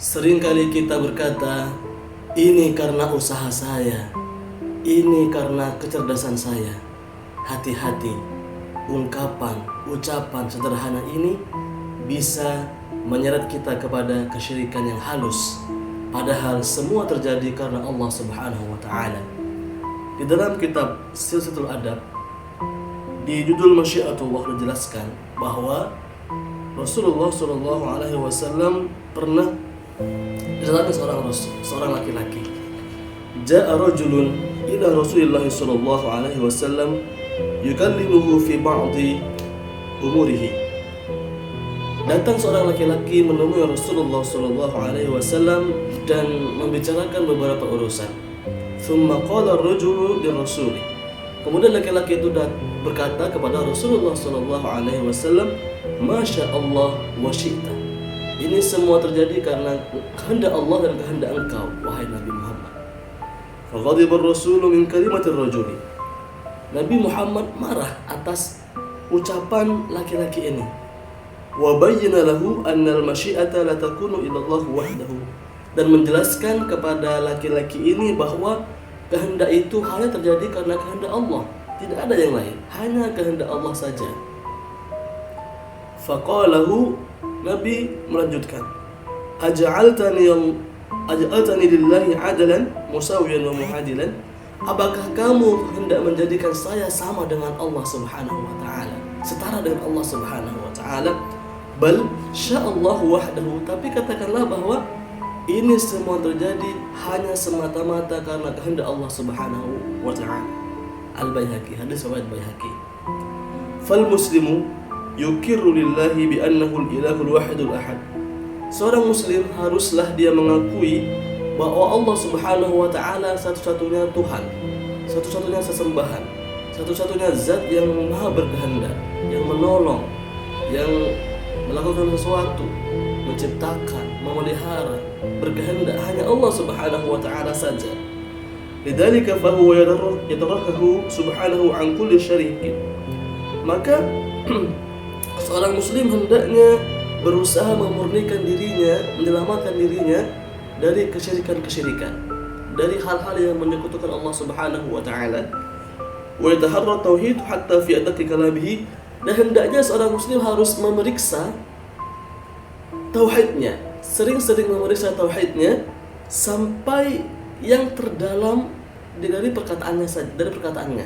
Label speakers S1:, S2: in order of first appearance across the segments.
S1: Seringkali kita berkata, ini karena usaha saya, ini karena kecerdasan saya. Hati-hati, ucapan sederhana ini bisa menyeret kita kepada kesyirikan yang halus. Padahal semua terjadi karena Allah Subhanahu wa Ta'ala. Di dalam kitab Silsilatul Adab, di judul Masyiatullah dijelaskan bahwa Rasulullah SAW pernah didatangi seorang laki-laki. Ja'a rajulun ila Rasulillah SAW yukallimuhu fi ba'di umurihi. Datang seorang laki-laki menemui Rasulullah SAW dan membicarakan beberapa urusan. Thumma qala ar-rajulu lirrasuli. Kemudian laki-laki itu berkata kepada Rasulullah SAW, Masya Allah wa syi'ta. Ini semua terjadi karena kehendak Allah dan kehendak engkau, wahai Nabi Muhammad. Faghadiba ar-rasulu min kalimatir rajuli. Nabi Muhammad marah atas ucapan laki-laki ini. Wa bayyana lahu anna al-masyi'ata la takunu ila Allah wahdahu. Dan menjelaskan kepada laki-laki ini bahwa kehendak itu hanya terjadi karena kehendak Allah, tidak ada yang lain, hanya kehendak Allah saja. Faqalahu, Nabi melanjutkan, Aja'altani lillahi adalan musawiyan wa muhadilan. Apakah kamu hendak menjadikan saya sama dengan Allah Subhanahu wa Ta'ala, setara dengan Allah Subhanahu wa Ta'ala? Bal sya'allahu wahdahu. Tapi katakanlah bahwa ini semua terjadi hanya semata-mata karena kehendak Allah Subhanahu wa Ta'ala. Al-Baihaqi, hadis riwayat Baihaqi. Fal muslimu yukirru lillahi bi annahu al-ilahul wahidul ahad. Seorang muslim haruslah dia mengakui bahwa Allah Subhanahu wa Ta'ala satu-satunya Tuhan, satu-satunya sesembahan, satu-satunya zat yang maha berkehendak, yang menolong, yang melakukan sesuatu, menciptakan, memelihara, berkehendak hanya Allah Subhanahu wa Ta'ala saja. Lidzalika fa huwa yatarakahu subhanahu an kulli syarikin. Maka seorang muslim hendaknya berusaha memurnikan dirinya, menyelamatkan dirinya dari kesyirikan-kesyirikan, dari hal-hal yang menyekutukan Allah Subhanahu wa Ta'ala. Wa yataharra tauhid hatta fi adaqi kalamihi. Dan hendaknya seorang muslim harus memeriksa tauhidnya, sering-sering memeriksa tauhidnya sampai yang terdalam dari perkataannya saja, dari perkataannya.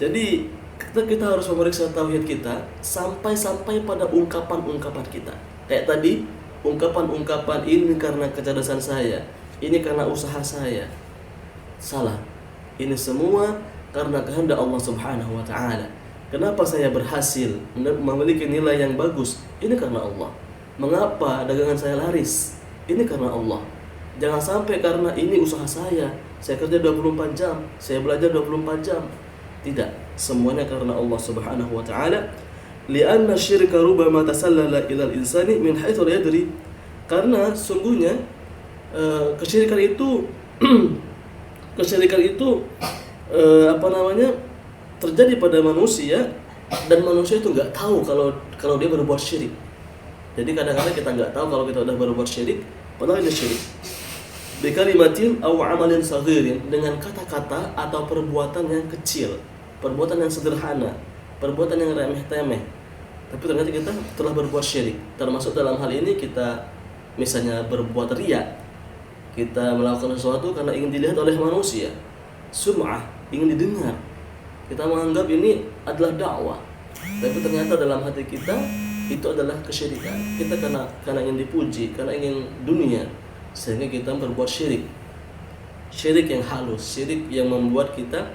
S1: Jadi kita harus memeriksa tauhid kita sampai pada ungkapan-ungkapan kita. Kayak tadi, ungkapan-ungkapan ini karena kecerdasan saya, ini karena usaha saya. Salah. Ini semua karena kehendak Allah Subhanahu wa Ta'ala. Kenapa saya berhasil memiliki nilai yang bagus? Ini karena Allah. Mengapa dagangan saya laris? Ini karena Allah. Jangan sampai karena ini usaha saya kerja 24 jam, saya belajar 24 jam. Tidak, semuanya karena Allah Subhanahu wa Ta'ala. Li'anna syirka rubama tasallala ila al-insani min haitsu la yadri. Karena sungguhnya kesyirikan itu terjadi pada manusia, dan manusia itu nggak tahu kalau dia berbuat syirik. Jadi kadang-kadang kita nggak tahu kalau kita udah berbuat syirik, padahal itu syirik. Bikalimatin aw amalin saghirin, dengan kata-kata atau perbuatan yang kecil, perbuatan yang sederhana, perbuatan yang remeh-temeh. Tapi ternyata kita telah berbuat syirik. Termasuk dalam hal ini kita misalnya berbuat riya. Kita melakukan sesuatu karena ingin dilihat oleh manusia. Sum'ah, ingin didengar. Kita menganggap ini adalah dakwah. Tapi ternyata dalam hati kita itu adalah kesyirikan. Kita karena ingin dipuji, karena ingin dunia, sehingga kita berbuat syirik. Syirik yang halus, syirik yang membuat kita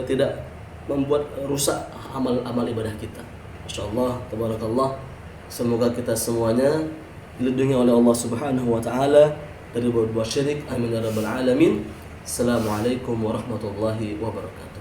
S1: tidak membuat rusak amal ibadah kita. Masyaallah, tabarakallah. Semoga kita semuanya dilindungi oleh Allah Subhanahu wa Ta'ala dari berbuat syirik. Amin ya rabbal alamin. Assalamualaikum warahmatullahi wabarakatuh.